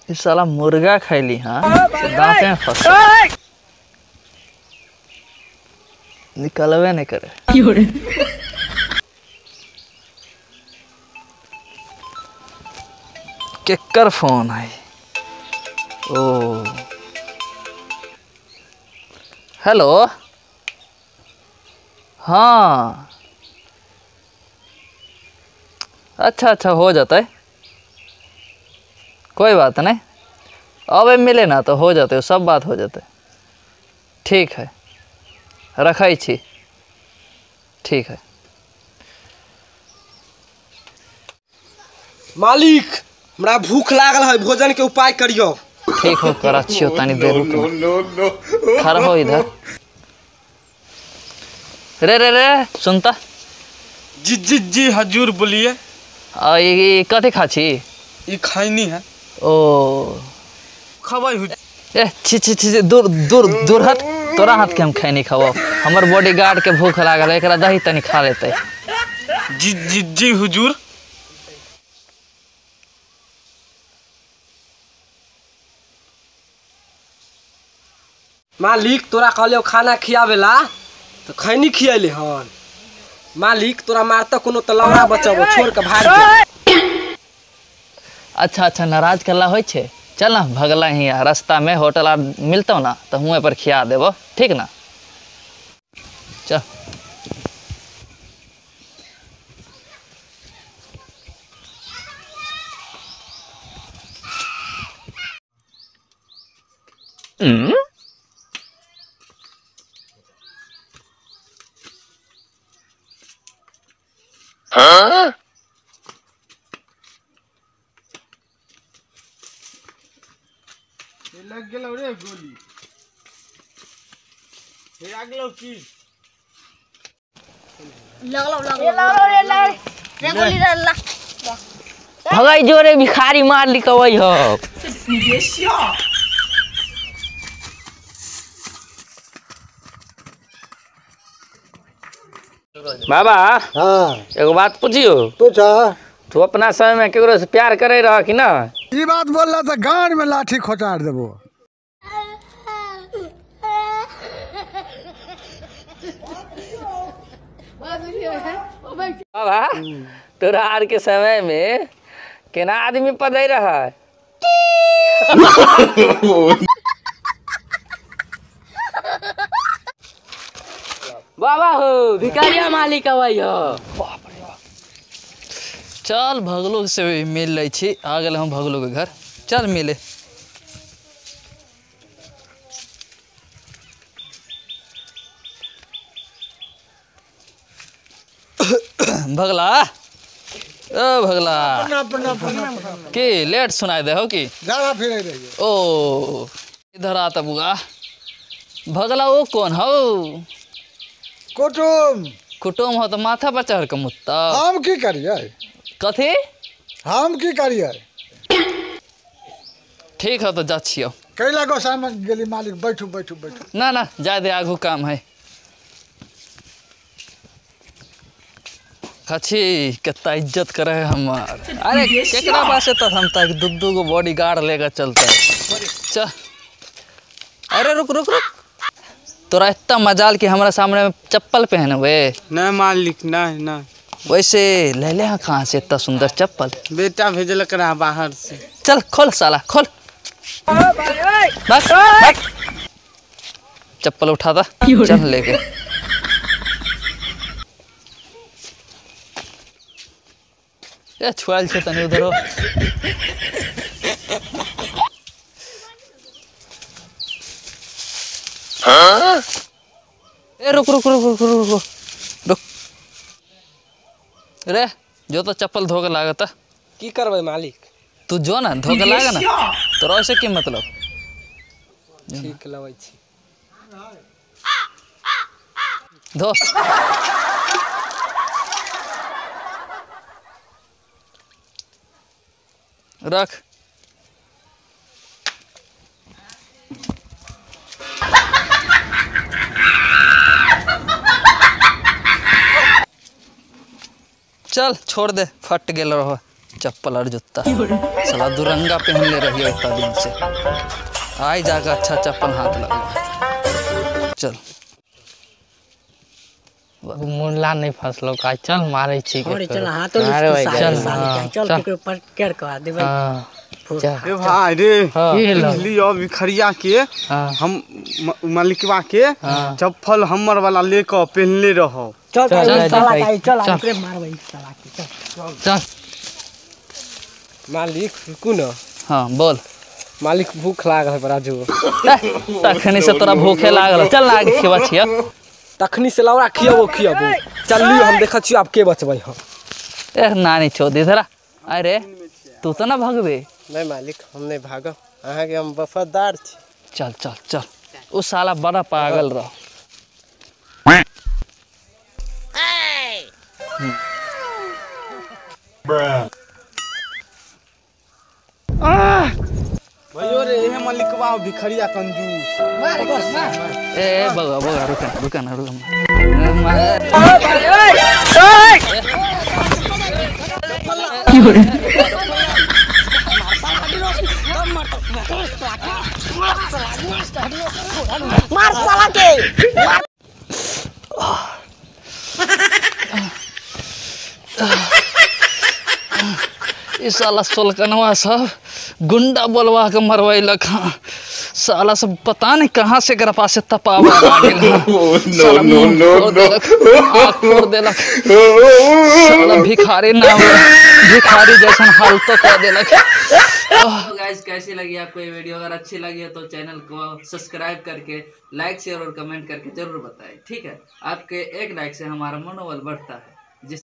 इस साला मुर्गा खैली हाँ दांते में फंस निकलवे नहीं करे। केकर फोन है? ओ हेलो हाँ अच्छा अच्छा हो जाता है कोई बात नहीं। अब मिले ना तो हो जाते सब बात हो जाते। ठीक है रखै छी। ठीक है मालिक हमरा भूख लागल है भोजन के उपाय करियो। ठीक हो कर अच्छी तनी देर रुक खड़ा हो इधर। रे रे रे सुनता जी जी जी हजूर बोलिए। ये कथी खा छी? ये खैनी है। ओ खबै ए छी छी छी दूर दूर दूर हट। तोरा हाथ के हम खैनी खाओ हमर बॉडीगार्ड के भूख लागल है एकरा दही तनी खा लेते। जी जी जी हुजूर। मालिक तोरा कहले खाना खियावेला तो खैनी खियले हन। मालिक तोरा मारता कोनो तलौरा बचाबो छोड़ के भाग जा। अच्छा अच्छा नाराज करला हो छे। चल ना भगला ही रास्ता में होटल आर मिलता ना तो हुए पर खिया देबो ठीक ना। चल हाँ? लग गेलो रे गोली। हे आगलो की लगलो रे गोली डालला भगाई जोरे भिखारी मार लिखवई हो। बाबा हाँ एगो बात पूछियो। पूछा। तू अपना समय में केकरो से प्यार करे रह कि ना? ये बात बोल रहा था गांड में लाठी खोचार देबो। बाबा तोरा आर के समय में केना आदमी पदई रहा है? बाबा हो भिखारिया मालिक अवई हो। चल भगलो से मिल ले छी आ गए हम भगलो के घर। चल मिले। भगला ओ भगला की लेट सुनाई दे हो कि ज्यादा फिर रही। ओ इधर आता बुआ भगला वो कौन हो? कुटुम। कुटुम हो तो माथा पर चढ़ के मुत्ता। हम की करिए? कथी? हम की करिए? ठीक है तो जा छियो। कैला गो सामान गेली मालिक बैठू बैठू बैठू। ना ना जा दे आगू काम है। अच्छी कितना इज्जत करे है हमार। अरे केकरा पास तो हम तक दू गो बॉडीगार्ड लेकर चलते हैं। चल अरे रुक रुक रुक तोरा इतना मजाल कि हमारा सामने चप्पल पहनबे? नहीं मालिक नहीं नहीं। वैसे ले ले कहाँ से इतना सुंदर चप्पल? बेटा भेजल करा बाहर से। चल खोल साला खोल। बस चप्पल उठा था चल लेके। ये छुआल छे तनी उधर हो। हाँ? ए रुक रुक रुक रुक रुक रुक रुक रे जो तो चप्पल धोके लागता। की करबे मालिक? तू जो ना धोके लागा ना तो ऐसे की मतलब? ठीक लगे छी। धो रख। चल छोड़ दे फट गेल रहो। चप्पल और जूता साला दुरंगा पहन ले रही है इतना दिन से। आई जाकर अच्छा चप्पल हाथ लगा। चल मुल्ला नहीं फंसलो का चल मारे छी अरे चल हां तो मारे भाई चल हाँ, चल के ऊपर केयर कर दे भाई। हाँ ए भाई रे ये लो लियो भिखरिया के हाँ हम मालिकवा के हाँ। चप्पल हमर वाला लेकर पहनले रहो। चल चल, चल साला भाई, का चल चल। हमरे मार भाई साला के चल। चल मालिक रुकू न। हाँ बोल। मालिक भूख लागल है राजू। तखनी से तोरा भूखे लागल चल ना आगे खिवा छिया। तखनी से लौरा खियाबो चलियो हम देखा छियो आप के बचबै हम। ए नानी छोड़ इधर अरे तू तो ना भगबे। नहीं मालिक हम नहीं भागो अहाँ के हम वफादार छी। चल चल चल वो साला बड़ा पागल रहो। भयो रे एहे मालिकवा भिखरिया कंजूस। ए बगा बगा रुका ना मार साला के इस साला सोलकनवा सब गुंडा बोलवा के मरवैलक। हाँ साला सब पता नहीं कहाँ से एकरा पास तपावा आ गेल। साला मुंह फोड़ देलक, आँख फोड़ देलक। साला भिखारी नाम भिखारी जैसन हालत कर देलक। गाइस कैसी लगी आपको ये वीडियो? अगर अच्छी लगी है तो चैनल को सब्सक्राइब करके लाइक शेयर और कमेंट करके जरूर बताएं। ठीक है, आपके एक लाइक से हमारा मनोबल बढ़ता है।